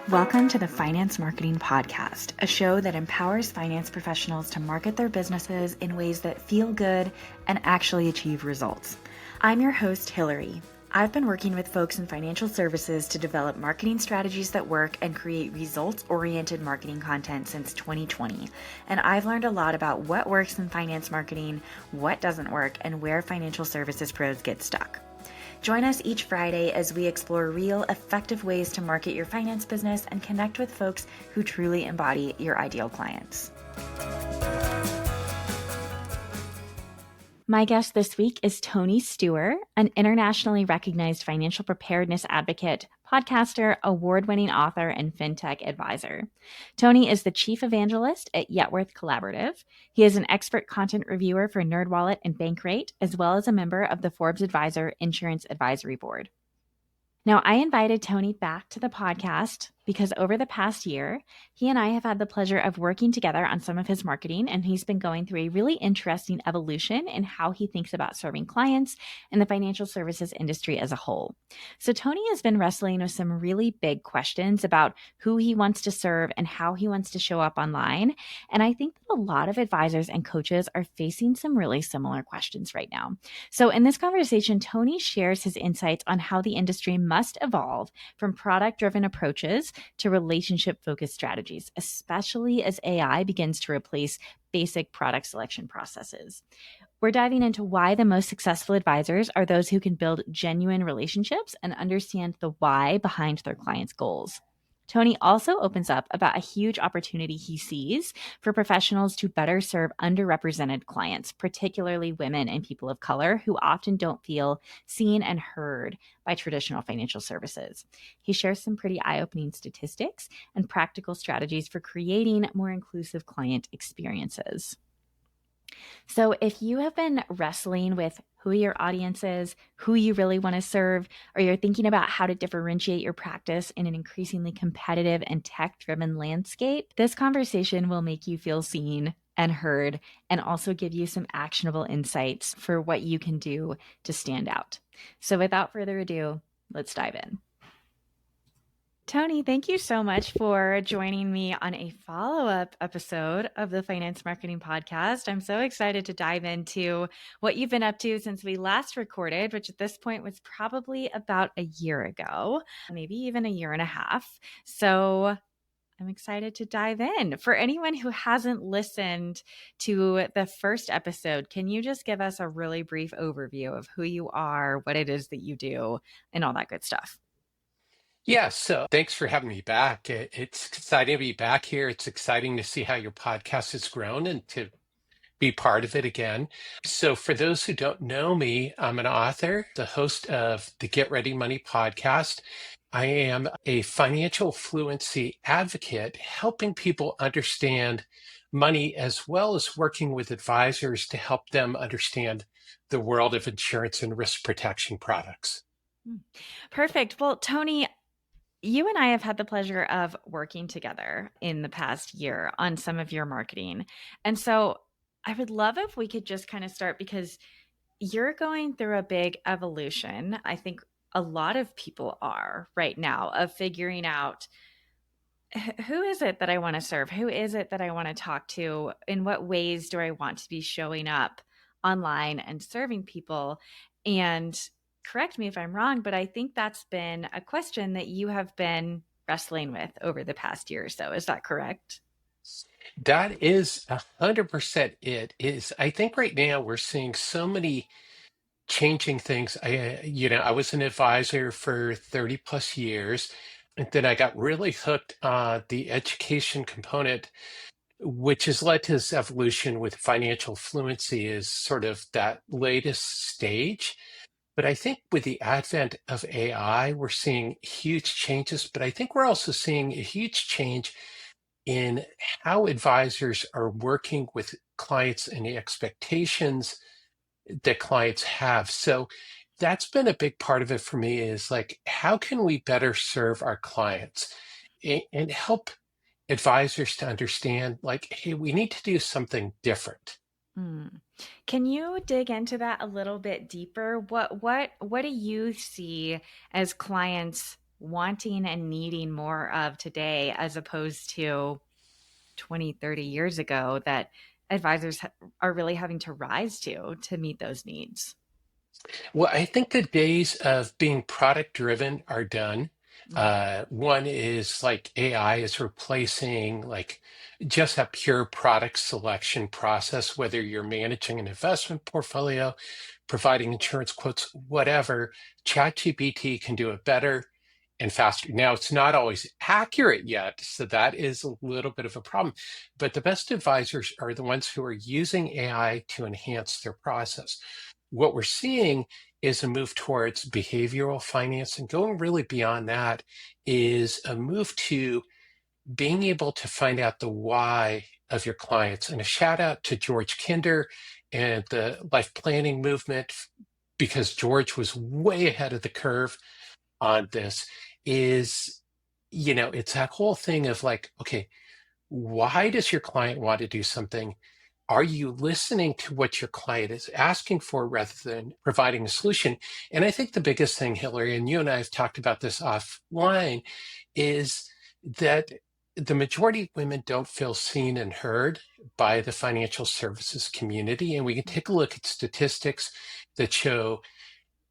Welcome to the Finance Marketing Podcast, a show that empowers finance professionals to market their businesses in ways that feel good and actually achieve results. I'm your host, Hillary. I've been working with folks in financial services to develop marketing strategies that work and create results-oriented marketing content since 2020. And I've learned a lot about what works in finance marketing, what doesn't work, and where financial services pros get stuck. Join us each Friday as we explore real, effective ways to market your finance business and connect with folks who truly embody your ideal clients. My guest this week is Tony Steuer, an internationally recognized financial preparedness advocate, podcaster, award-winning author, and fintech advisor. Tony is the chief evangelist at Yetworth Collaborative. He is an expert content reviewer for NerdWallet and Bankrate, as well as a member of the Forbes Advisor Insurance Advisory Board. Now, I invited Tony back to the podcast because over the past year, he and I have had the pleasure of working together on some of his marketing, and he's been going through a really interesting evolution in how he thinks about serving clients and the financial services industry as a whole. So Tony has been wrestling with some really big questions about who he wants to serve and how he wants to show up online. And I think that a lot of advisors and coaches are facing some really similar questions right now. So in this conversation, Tony shares his insights on how the industry must evolve from product-driven approaches to relationship-focused strategies, especially as AI begins to replace basic product selection processes. We're diving into why the most successful advisors are those who can build genuine relationships and understand the why behind their clients' goals. Tony also opens up about a huge opportunity he sees for professionals to better serve underrepresented clients, particularly women and people of color who often don't feel seen and heard by traditional financial services. He shares some pretty eye-opening statistics and practical strategies for creating more inclusive client experiences. So if you have been wrestling with who your audience is, who you really want to serve, or you're thinking about how to differentiate your practice in an increasingly competitive and tech-driven landscape, this conversation will make you feel seen and heard and also give you some actionable insights for what you can do to stand out. So without further ado, let's dive in. Tony, thank you so much for joining me on a follow-up episode of the Finance Marketing Podcast. I'm so excited to dive into what you've been up to since we last recorded, which at this point was probably about a year ago, maybe even a year and a half. So I'm excited to dive in. For anyone who hasn't listened to the first episode, can you just give us a really brief overview of who you are, what it is that you do, and all that good stuff? Yeah, so thanks for having me back. It's exciting to be back here. It's exciting to see how your podcast has grown and to be part of it again. So, for those who don't know me, I'm an author, the host of the Get Ready Money podcast. I am a financial fluency advocate, helping people understand money as well as working with advisors to help them understand the world of insurance and risk protection products. Perfect. Well, Tony, you and I have had the pleasure of working together in the past year on some of your marketing. And so I would love if we could just kind of start because you're going through a big evolution. I think a lot of people are right now of figuring out who is it that I want to serve? Who is it that I want to talk to? In what ways do I want to be showing up online and serving people? And correct me if I'm wrong, but I think that's been a question that you have been wrestling with over the past year or so. Is that correct? That is 100% it is. I think right now we're seeing so many changing things. I was an advisor for 30 plus years, and then I got really hooked on the education component, which has led to this evolution with financial fluency is sort of that latest stage. But I think with the advent of AI, we're seeing huge changes, but I think we're also seeing a huge change in how advisors are working with clients and the expectations that clients have. So that's been a big part of it for me is like, how can we better serve our clients and help advisors to understand like, hey, we need to do something different. Mm. Can you dig into that a little bit deeper? What do you see as clients wanting and needing more of today as opposed to 20, 30 years ago that advisors are really having to rise to meet those needs. Well, I think the days of being product driven are done. Mm, One is like AI is replacing like just a pure product selection process, whether you're managing an investment portfolio, providing insurance quotes, whatever. ChatGPT can do it better and faster. Now, it's not always accurate yet, so that is a little bit of a problem. But the best advisors are the ones who are using AI to enhance their process. What we're seeing is a move towards behavioral finance, and going really beyond that is a move to being able to find out the why of your clients. And a shout out to George Kinder and the life planning movement, because George was way ahead of the curve on this. Is, it's that whole thing of like, okay, why does your client want to do something? Are you listening to what your client is asking for rather than providing a solution? And I think the biggest thing, Hillary, and you and I have talked about this offline, is that the majority of women don't feel seen and heard by the financial services community. And we can take a look at statistics that show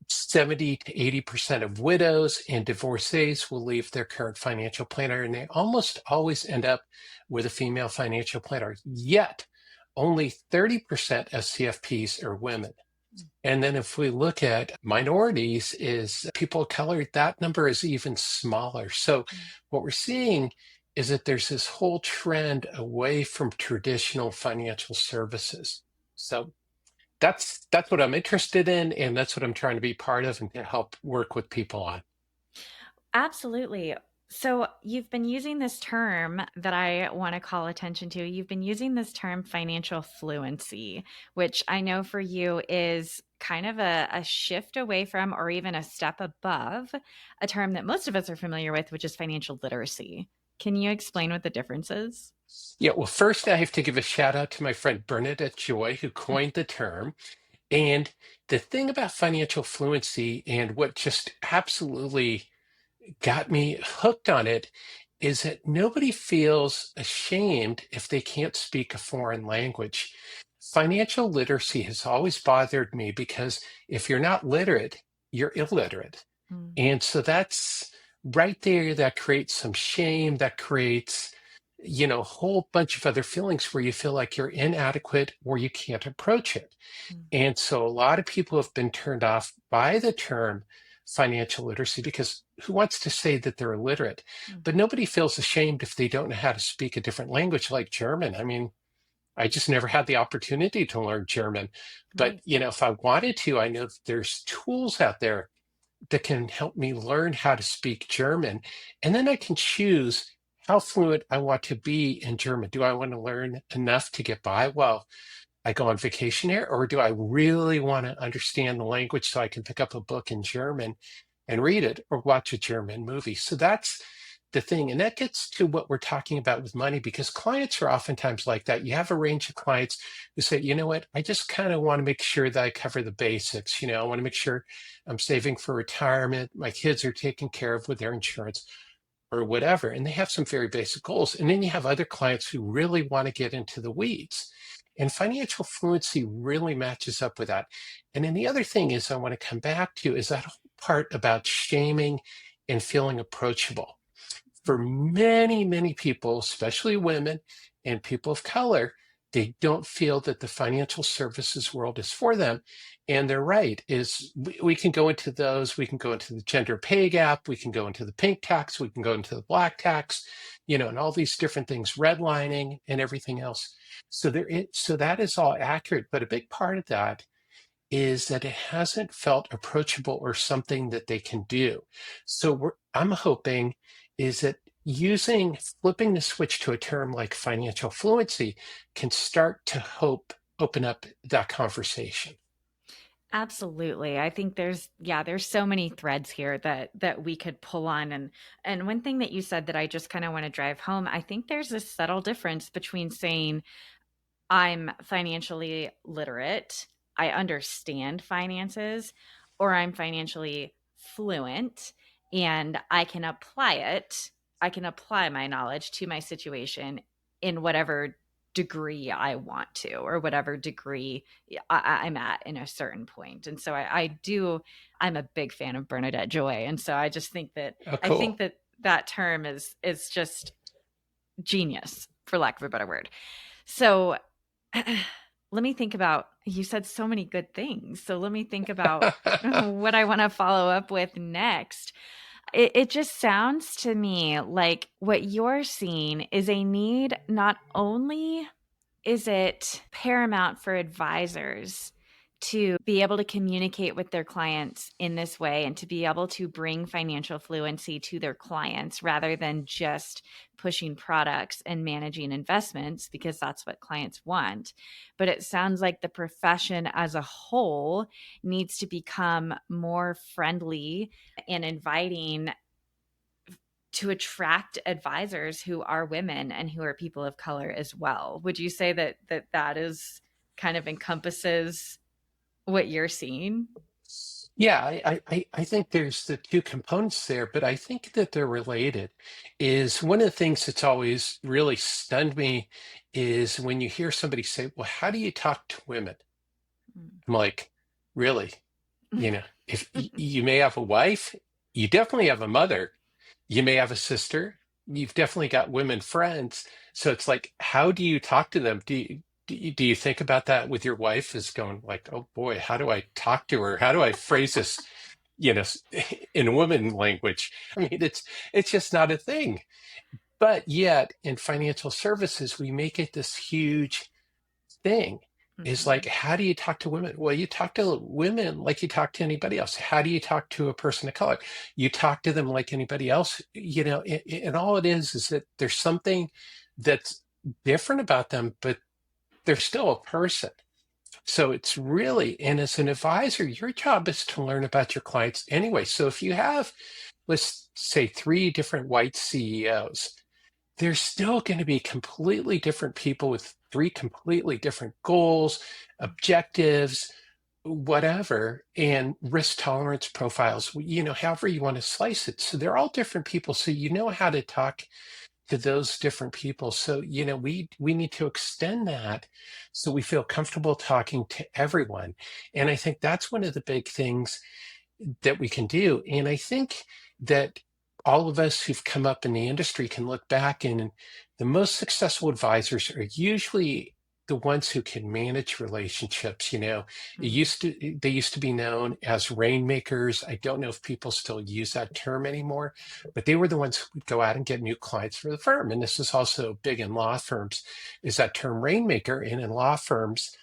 70 to 80% of widows and divorcees will leave their current financial planner, and they almost always end up with a female financial planner. Yet, only 30% of CFPs are women. And then if we look at minorities, is people of color, that number is even smaller. So what we're seeing is that there's this whole trend away from traditional financial services. So that's what I'm interested in, and that's what I'm trying to be part of and to help work with people on. absolutely. So you've been using this term that I want to call attention to. You've been using this term financial fluency, which I know for you is kind of a shift away from, or even a step above, a term that most of us are familiar with, which is financial literacy. Can you explain what the difference is? Yeah, well, first I have to give a shout out to my friend Bernadette Joy, who coined the term. And the thing about financial fluency and what just absolutely got me hooked on it is that nobody feels ashamed if they can't speak a foreign language. Financial literacy has always bothered me because if you're not literate, you're illiterate. Mm, And so that's right there, that creates some shame, that creates, a whole bunch of other feelings where you feel like you're inadequate or you can't approach it. mm, And so a lot of people have been turned off by the term financial literacy because who wants to say that they're illiterate? mm. But nobody feels ashamed if they don't know how to speak a different language like German. I mean, I just never had the opportunity to learn German. But, Right. if I wanted to, I know that there's tools out there that can help me learn how to speak German. And then I can choose how fluent I want to be in German. Do I want to learn enough to get by? Well, I go on vacation here, or do I really want to understand the language so I can pick up a book in German and read it or watch a German movie? So that's the thing. And that gets to what we're talking about with money, because clients are oftentimes like that. You have a range of clients who say, you know what, I just kind of want to make sure that I cover the basics. I want to make sure I'm saving for retirement. My kids are taken care of with their insurance or whatever. And they have some very basic goals. And then you have other clients who really want to get into the weeds. And financial fluency really matches up with that. And then the other thing is I want to come back to is that whole part about shaming and feeling approachable. For many, many people, especially women and people of color, they don't feel that the financial services world is for them. And they're right, is we can go into those, we can go into the gender pay gap, we can go into the pink tax, we can go into the black tax, and all these different things, redlining and everything else. So that is all accurate, but a big part of that is that it hasn't felt approachable or something that they can do. So I'm hoping is that flipping the switch to a term like financial fluency can start to open up that conversation. Absolutely. I think there's so many threads here that we could pull on, and one thing that you said that I just kind of want to drive home, I think there's a subtle difference between saying I'm financially literate, I understand finances, or I'm financially fluent. and I can apply my knowledge to my situation in whatever degree I want to, or whatever degree I'm at in a certain point. And so I'm a big fan of Bernadette Joy. And so I just think that, Oh, I think cool. that that term is just genius, for lack of a better word. So let me think about, you said so many good things. So let me think about what I want to follow up with next. It just sounds to me like what you're seeing is a need. Not only is it paramount for advisors to be able to communicate with their clients in this way and to be able to bring financial fluency to their clients rather than just pushing products and managing investments, because that's what clients want. But it sounds like the profession as a whole needs to become more friendly and inviting to attract advisors who are women and who are people of color as well. Would you say that that is kind of encompasses what you're seeing? Yeah, I think there's the two components there, but I think that they're related. Is one of the things that's always really stunned me is when you hear somebody say, "Well, how do you talk to women?" I'm like, really? If you may have a wife, you definitely have a mother, you may have a sister, you've definitely got women friends. So it's like, how do you talk to them? Do you think about that with your wife, is going like, oh boy, how do I talk to her? How do I phrase this, you know, in woman language? I mean, it's just not a thing. But yet in financial services, we make it this huge thing. Is like, Mm-hmm. how do you talk to women? Well, you talk to women like you talk to anybody else. How do you talk to a person of color? You talk to them like anybody else. And all it is that there's something that's different about them, but they're still a person. So it's really, and as an advisor, your job is to learn about your clients anyway. So if you have, let's say, three different white CEOs, they're still going to be completely different people with three completely different goals, objectives, whatever, and risk tolerance profiles, however you want to slice it. So they're all different people. So you know how to talk to those different people. So, we need to extend that so we feel comfortable talking to everyone. And I think that's one of the big things that we can do. And I think that all of us who've come up in the industry can look back, and the most successful advisors are usually the ones who can manage relationships. They used to be known as rainmakers. I don't know if people still use that term anymore, but they were the ones who would go out and get new clients for the firm. And this is also big in law firms, is that term rainmaker. And in law firms,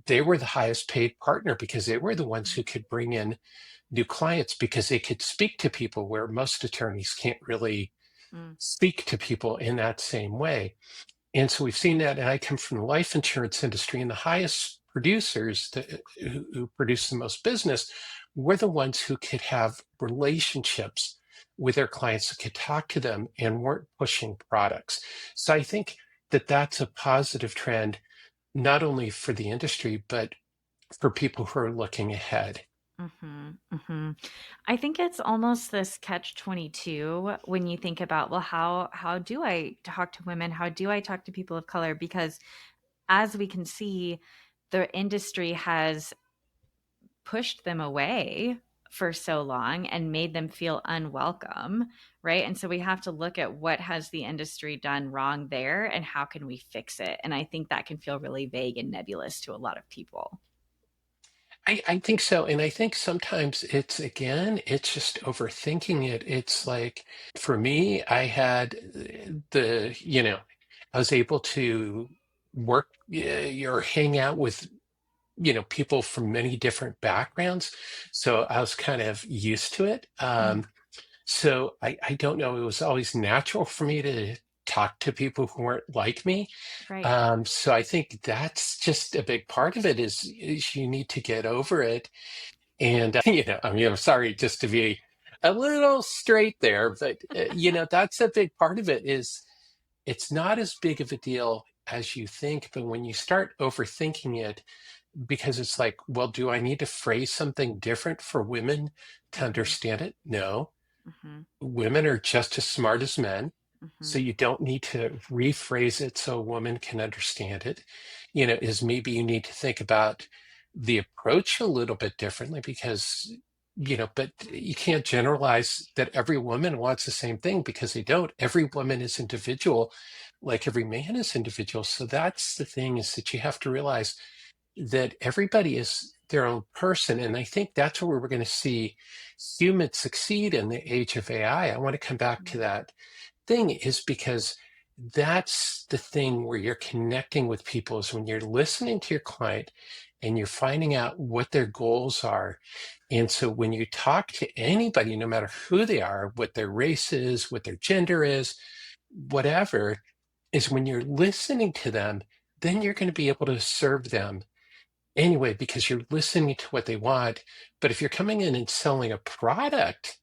they were the highest paid partner because they were the ones who could bring in new clients, because they could speak to people where most attorneys can't really Mm-hmm. speak to people in that same way. And so we've seen that. And I come from the life insurance industry, and the highest producers who produce the most business were the ones who could have relationships with their clients, that could talk to them and weren't pushing products. So I think that that's a positive trend, not only for the industry, but for people who are looking ahead. Mm-hmm. Mm-hmm. I think it's almost this catch 22 when you think about, well, how do I talk to women? How do I talk to people of color? Because as we can see, the industry has pushed them away for so long and made them feel unwelcome, right? And so we have to look at what has the industry done wrong there and how can we fix it? And I think that can feel really vague and nebulous to a lot of people. I think so. And I think sometimes it's just overthinking it. It's like, for me, I had I was able to work or hang out with, people from many different backgrounds. So I was kind of used to it. Mm, So I don't know, it was always natural for me to talk to people who weren't like me. right. So I think that's just a big part of it, is you need to get over it. And, I mean, I'm sorry just to be a little straight there, but, that's a big part of it. Is it's not as big of a deal as you think, but when you start overthinking it, because it's like, well, do I need to phrase something different for women to Mm-hmm. understand it? No. Mm-hmm. Women are just as smart as men. So Mm-hmm. you don't need to rephrase it so a woman can understand it. You know, is maybe you need to think about the approach a little bit differently because, you know, but you can't generalize that every woman wants the same thing because they don't. Every woman is individual, like every man is individual. So that's the thing is that you have to realize that everybody is their own person. And I think that's where we're going to see humans succeed in the age of AI. I want to come back to that thing is because that's the thing where you're connecting with people is when you're listening to your client and you're finding out what their goals are. And so when you talk to anybody, no matter who they are, what their race is, what their gender is, whatever, is when you're listening to them, then you're going to be able to serve them anyway because you're listening to what they want. But if you're coming in and selling a product,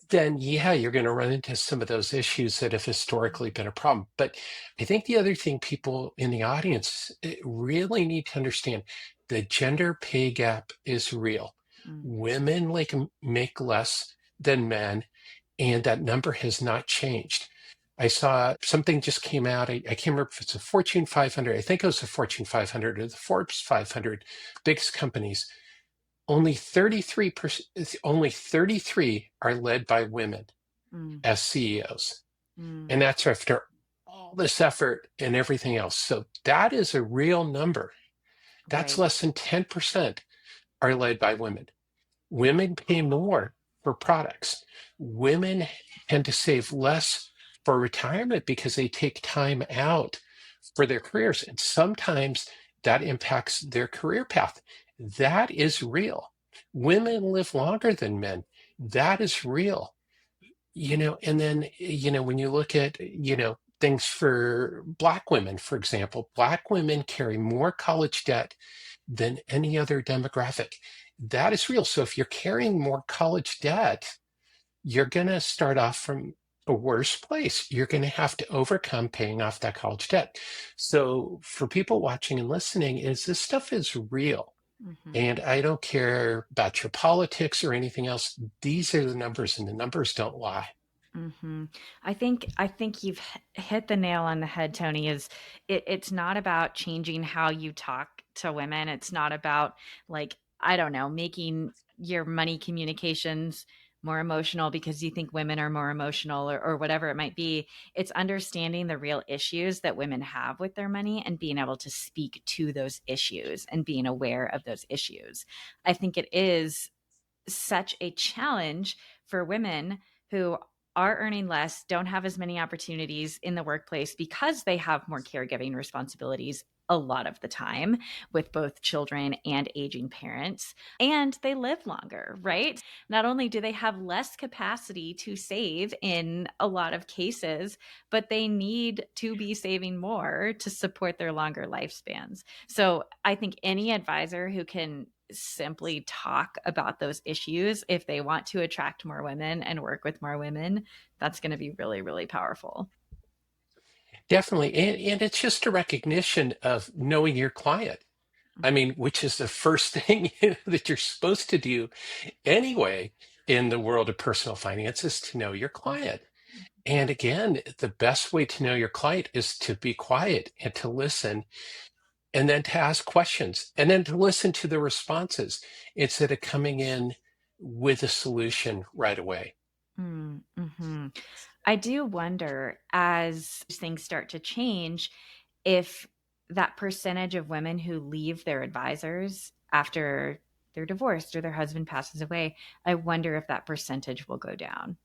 then yeah, you're going to run into some of those issues that have historically been a problem. But I think the other thing people in the audience really need to understand, the gender pay gap is real. Mm. Women make less than men, and that number has not changed. I saw something just came out. I can't remember if it's a Fortune 500. I think it was the Fortune 500 or the Forbes 500 biggest companies. Only 33%, only 33 are led by women Mm. as CEOs. Mm. And that's after all this effort and everything else. So that is a real number. That's Right. less than 10% are led by women. Women pay more for products. Women tend to save less for retirement because they take time out for their careers. And sometimes that impacts their career path. That is real. Women live longer than men. That is real. You know, and then, you know, when you look at, you know, things for Black women, for example, Black women carry more college debt than any other demographic. That is real. So if you're carrying more college debt, you're going to start off from a worse place. You're going to have to overcome paying off that college debt. So for people watching and listening, is this stuff is real. Mm-hmm. And I don't care about your politics or anything else. These are the numbers, and the numbers don't lie. Mm-hmm. I think you've hit the nail on the head, Tony. It's not about changing how you talk to women. It's not about, like, I don't know, making your money communications more emotional because you think women are more emotional, or whatever it might be. It's understanding the real issues that women have with their money and being able to speak to those issues and being aware of those issues. I think it is such a challenge for women who are earning less, don't have as many opportunities in the workplace because they have more caregiving responsibilities a lot of the time with both children and aging parents. And they live longer, right? Not only do they have less capacity to save in a lot of cases, but they need to be saving more to support their longer lifespans. So I think any advisor who can simply talk about those issues, if they want to attract more women and work with more women, that's going to be really, really powerful. Definitely. And it's just a recognition of knowing your client. I Mm-hmm. mean, which is the first thing that you're supposed to do anyway in the world of personal finance is to know your client. And again, the best way to know your client is to be quiet and to listen and then to ask questions and then to listen to the responses instead of coming in with a solution right away. Mm-hmm. I do wonder, as things start to change, if that percentage of women who leave their advisors after they're divorced or their husband passes away, I wonder if that percentage will go down.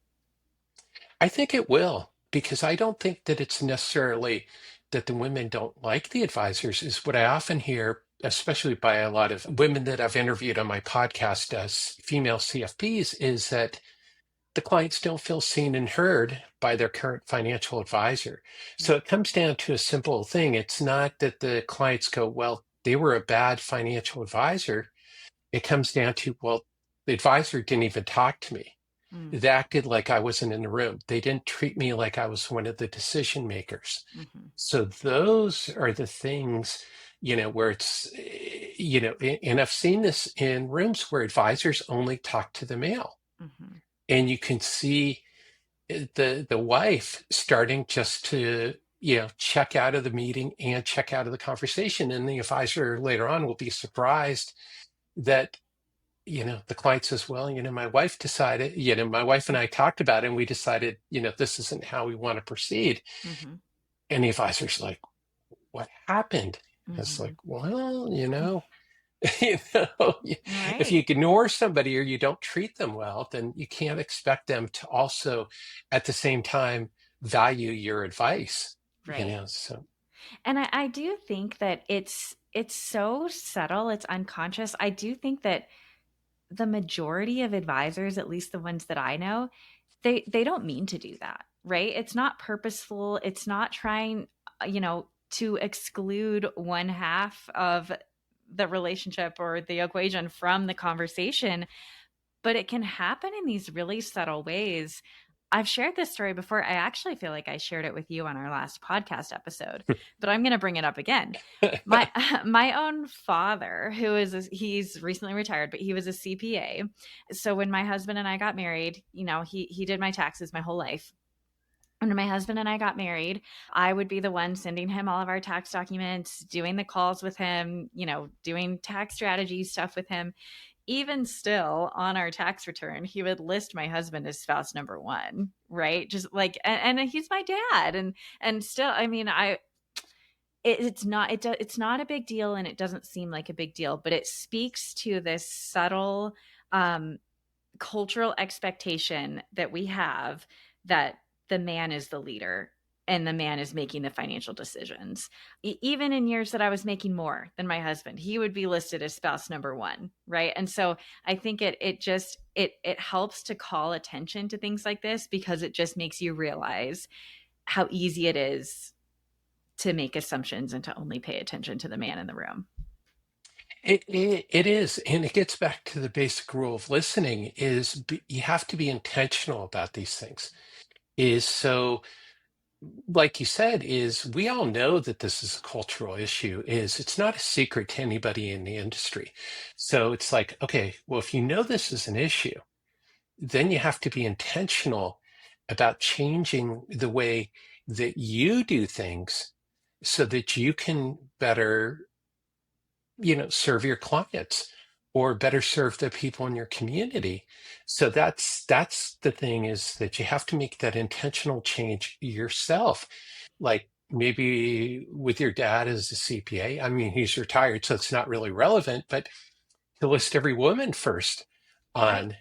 I think it will, because I don't think that it's necessarily that the women don't like the advisors, is what I often hear, especially by a lot of women that I've interviewed on my podcast as female CFPs, is that the clients don't feel seen and heard by their current financial advisor. So it comes down to a simple thing. It's not that the clients go, well, they were a bad financial advisor. It comes down to, well, the advisor didn't even talk to me. Mm-hmm. They acted like I wasn't in the room. They didn't treat me like I was one of the decision makers. Mm-hmm. So those are the things, you know, where it's, you know, and I've seen this in rooms where advisors only talk to the male. Mm-hmm. and you can see the wife starting just to check out of the meeting and check out of the conversation, and the advisor later on will be surprised that the client says, well, my wife decided, my wife and I talked about it and we decided, this isn't how we want to proceed. Mm-hmm. And the advisor's like, what happened? It's Mm-hmm. like, well, you know, if you Right. ignore somebody or you don't treat them well, then you can't expect them to also at the same time value your advice, Right. so. And I do think that it's so subtle, it's unconscious. I do think that the majority of advisors, at least the ones that I know, they don't mean to do that, right? It's not purposeful. It's not trying, to exclude one half of the relationship or the equation from the conversation, but it can happen in these really subtle ways. I've shared this story before. I actually feel like I shared it with you on our last podcast episode, but I'm going to bring it up again. My my own father, he's recently retired, but he was a CPA. So when my husband and I got married, he did my taxes my whole life. When my husband and I got married, I would be the one sending him all of our tax documents, doing the calls with him, doing tax strategy stuff with him. Even still, on our tax return, he would list my husband as spouse number one, right? Just like, and he's my dad, and still, I mean, it's not a big deal, and it doesn't seem like a big deal, but it speaks to this subtle um, cultural expectation that we have, that the man is the leader and the man is making the financial decisions. Even in years that I was making more than my husband, he would be listed as spouse number one, right? And so I think it helps to call attention to things like this, because it just makes you realize how easy it is to make assumptions and to only pay attention to the man in the room. It is, and it gets back to the basic rule of listening you have to be intentional about these things. Is so, like you said, is we all know that this is a cultural issue, is it's not a secret to anybody in the industry. So it's like, okay, well, if you know this is an issue, then you have to be intentional about changing the way that you do things so that you can better serve your clients or better serve the people in your community. So that's the thing, is that you have to make that intentional change yourself. Like maybe with your dad as a CPA, I mean, he's retired, so it's not really relevant, but to list every woman first Right. on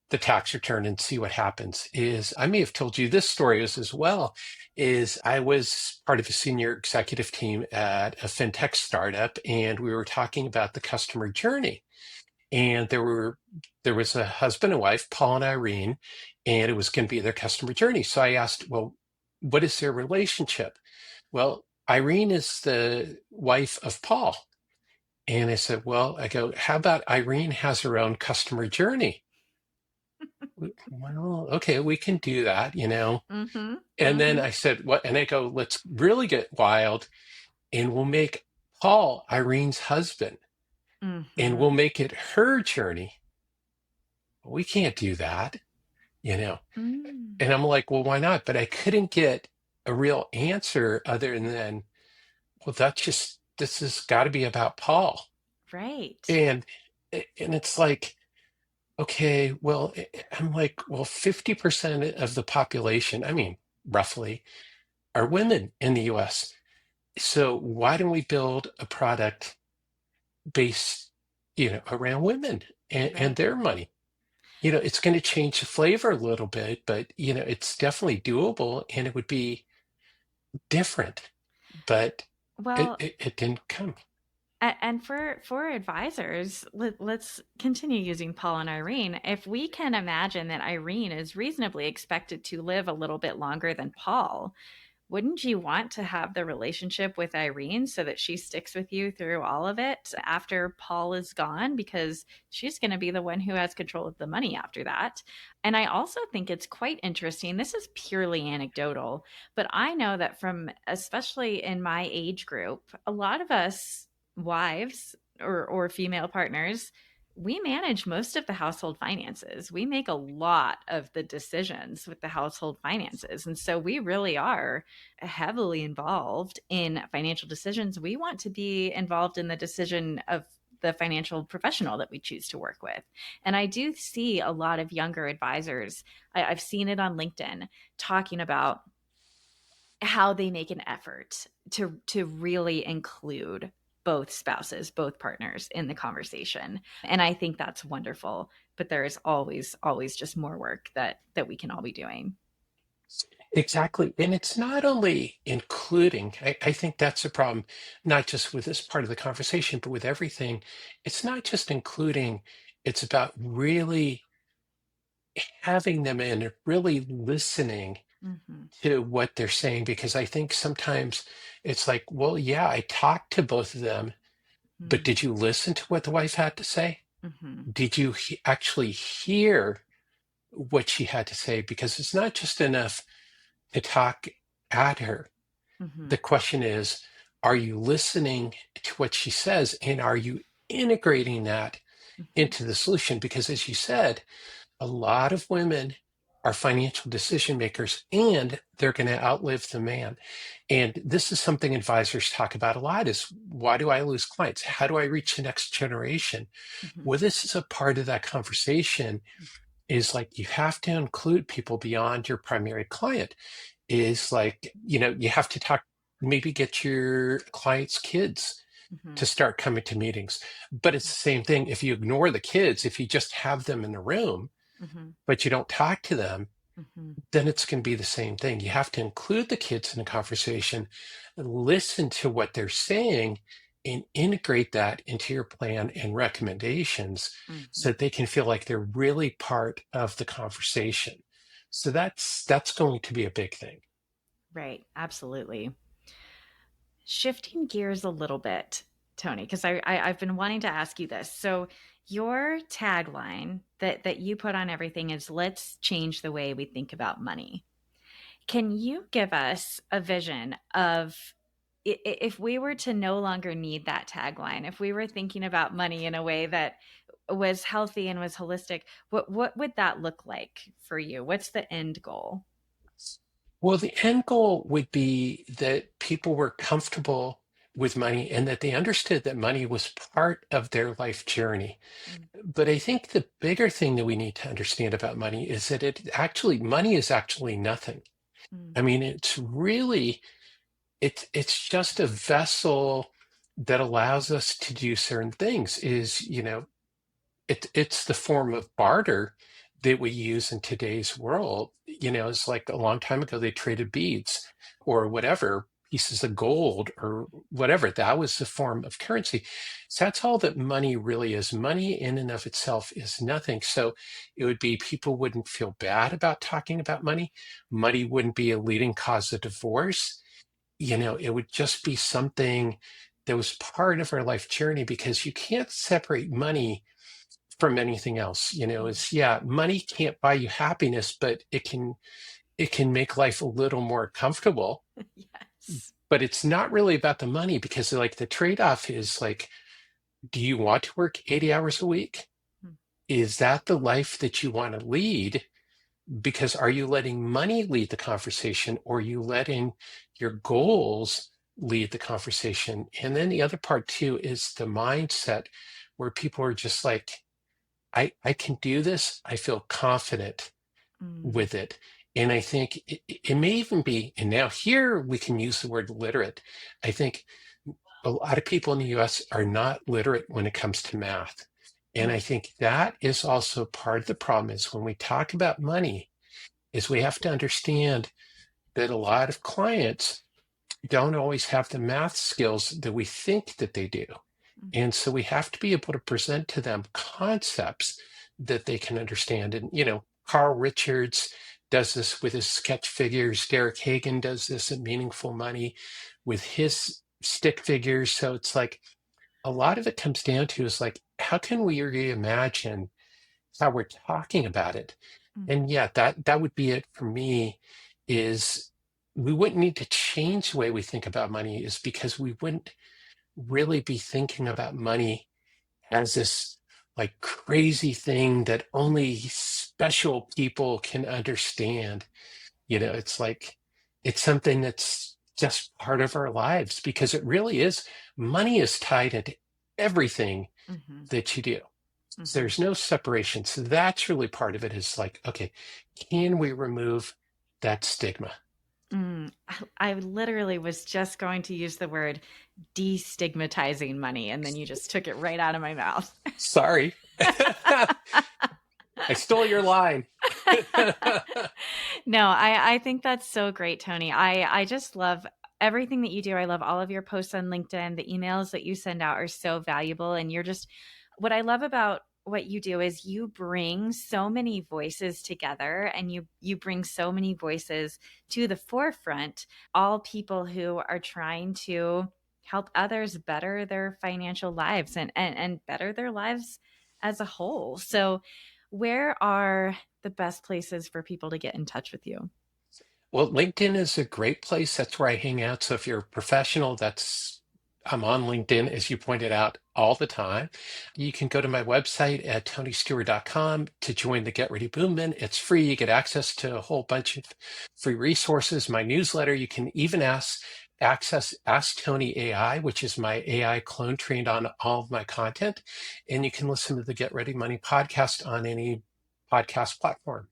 the tax return and see what happens. Is I may have told you this story as well, is I was part of a senior executive team at a fintech startup, and we were talking about the customer journey. And there was a husband and wife, Paul and Irene, and it was going to be their customer journey. So I asked, well, what is their relationship? Well, Irene is the wife of Paul. And I said, well, I go, how about Irene has her own customer journey? Well, okay, we can do that. Mm-hmm. And then Mm-hmm. I said, what? And I go, let's really get wild, and we'll make Paul Irene's husband, and we'll Mm-hmm. make it her journey. We can't do that. Mm. And I'm like, well, why not? But I couldn't get a real answer other than, well, this has got to be about Paul. Right. And it's like, okay, well, I'm like, well, 50% of the population, I mean, roughly, are women in the US. So why don't we build a product based, around women and Right. their money? It's going to change the flavor a little bit, but it's definitely doable, and it would be different. But it, Well, it, it didn't come. and for advisors, let's continue using Paul and Irene. If we can imagine that Irene is reasonably expected to live a little bit longer than Paul, wouldn't you want to have the relationship with Irene so that she sticks with you through all of it after Paul is gone? Because she's going to be the one who has control of the money after that. And I also think it's quite interesting. This is purely anecdotal, but I know that from, especially in my age group, a lot of us wives or female partners, we manage most of the household finances. We make a lot of the decisions with the household finances. And so we really are heavily involved in financial decisions. We want to be involved in the decision of the financial professional that we choose to work with. And I do see a lot of younger advisors, I've seen it on LinkedIn, talking about how they make an effort to really include both spouses, both partners in the conversation. And I think that's wonderful, but there is always just more work that we can all be doing. Exactly. And it's not only including, I think that's a problem, not just with this part of the conversation, but with everything. It's not just including, it's about really having them in, really listening Mhm. to what they're saying, because I think sometimes it's like, well, yeah, I talked to both of them, but Mhm. did you listen to what the wife had to say? Mhm. Did you actually hear what she had to say? Because it's not just enough to talk at her. The Mhm. question is, are you listening to what she says, and are you integrating that Mhm. into the solution? Because as you said, a lot of women are financial decision makers, and they're going to outlive the man. And this is something advisors talk about a lot: is why do I lose clients? How do I reach the next generation? Mhm. Well, this is a part of that conversation, is like you have to include people beyond your primary client. Is like, you have to talk, maybe get your clients' kids to Mhm. start coming to meetings. But it's the same thing if you ignore the kids, if you just have them in the room, Mhm. but you don't talk to them, Mhm. then it's going to be the same thing. You have to include the kids in the conversation, listen to what they're saying, and integrate that into your plan and recommendations so Mhm. that they can feel like they're really part of the conversation. So that's going to be a big thing. Right. Absolutely. Shifting gears a little bit, Tony, because I've been wanting to ask you this. So your tagline that you put on everything is "Let's change the way we think about money." Can you give us a vision of if we were to no longer need that tagline, if we were thinking about money in a way that was healthy and was holistic, what would that look like for you? What's the end goal? Well, the end goal would be that people were comfortable with money and that they understood that money was part of their life journey. Mm, But I think the bigger thing that we need to understand about money is that money is actually nothing. mm, I mean, it's just a vessel that allows us to do certain things. It's the form of barter that we use in today's world. It's like a long time ago they traded beads or whatever, pieces of gold or whatever. That was the form of currency. So that's all that money really is. Money in and of itself is nothing. So it would be, people wouldn't feel bad about talking about money. Money wouldn't be a leading cause of divorce. It would just be something that was part of our life journey, because you can't separate money from anything else. mm. Is, yeah, money can't buy you happiness, but it can make life a little more comfortable. Yes. But it's not really about the money, because like the trade-off is like, do you want to work 80 hours a week? Mm, Is that the life that you want to lead? Because are you letting money lead the conversation, or are you letting your goals lead the conversation? And then the other part too is the mindset, where people are just like, I can do this. I feel confident mm, with it. And I think it may even be, and now here we can use the word literate. I think a lot of people in the US are not literate when it comes to math. And mm, I think that is also part of the problem, is when we talk about money, is we have to understand that a lot of clients don't always have the math skills that we think that they do. mm, And so we have to be able to present to them concepts that they can understand. And, Carl Richards does this with his sketch figures. Derek Hagan does this in Meaningful Money with his stick figures. So it's like a lot of it comes down to is like, how can we reimagine how we're talking about it? mm, And yeah, that would be it for me, is we wouldn't need to change the way we think about money, is because we wouldn't really be thinking about money as this like crazy thing that only special people can understand. It's like it's something that's just part of our lives because it really is. Money is tied into everything Mm-hmm. that you do. So Mm-hmm. there's no separation. So that's really part of it is like, okay, can we remove that stigma? I literally was just going to use the word destigmatizing money, and then you just took it right out of my mouth. Sorry. I stole your line. No, I think that's so great, Tony. I just love everything that you do. I love all of your posts on LinkedIn. The emails that you send out are so valuable. And you're just, what I love about what you do is you bring so many voices together, and you bring so many voices to the forefront, all people who are trying to help others better their financial lives and better their lives as a whole. So where are the best places for people to get in touch with you? Well, LinkedIn is a great place. That's where I hang out. So if you're a professional, I'm on LinkedIn, as you pointed out, all the time. You can go to my website at tonysteuer.com to join the Get Ready Movement. It's free. You get access to a whole bunch of free resources. My newsletter, you can even access Ask Tony AI, which is my AI clone trained on all of my content. And you can listen to the Get Ready Money podcast on any podcast platform.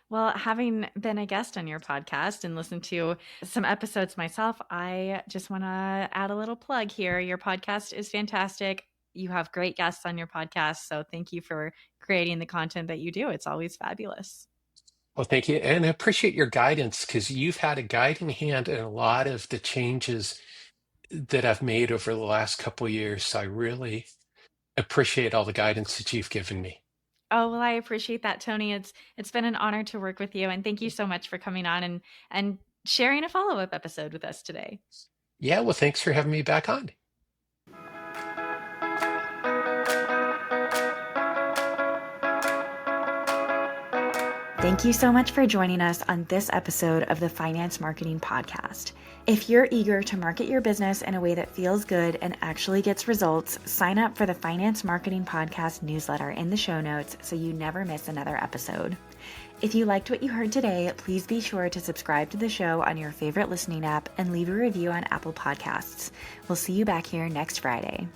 Well, having been a guest on your podcast and listened to some episodes myself, I just want to add a little plug here. Your podcast is fantastic. You have great guests on your podcast. So thank you for creating the content that you do. It's always fabulous. Well, thank you. And I appreciate your guidance because you've had a guiding hand in a lot of the changes that I've made over the last couple of years. So I really appreciate all the guidance that you've given me. Oh, well, I appreciate that, Tony. It's been an honor to work with you, and thank you so much for coming on and sharing a follow-up episode with us today. Yeah, well, thanks for having me back on. Thank you so much for joining us on this episode of the Finance Marketing Podcast. If you're eager to market your business in a way that feels good and actually gets results, sign up for the Finance Marketing Podcast newsletter in the show notes so you never miss another episode. If you liked what you heard today, please be sure to subscribe to the show on your favorite listening app and leave a review on Apple Podcasts. We'll see you back here next Friday.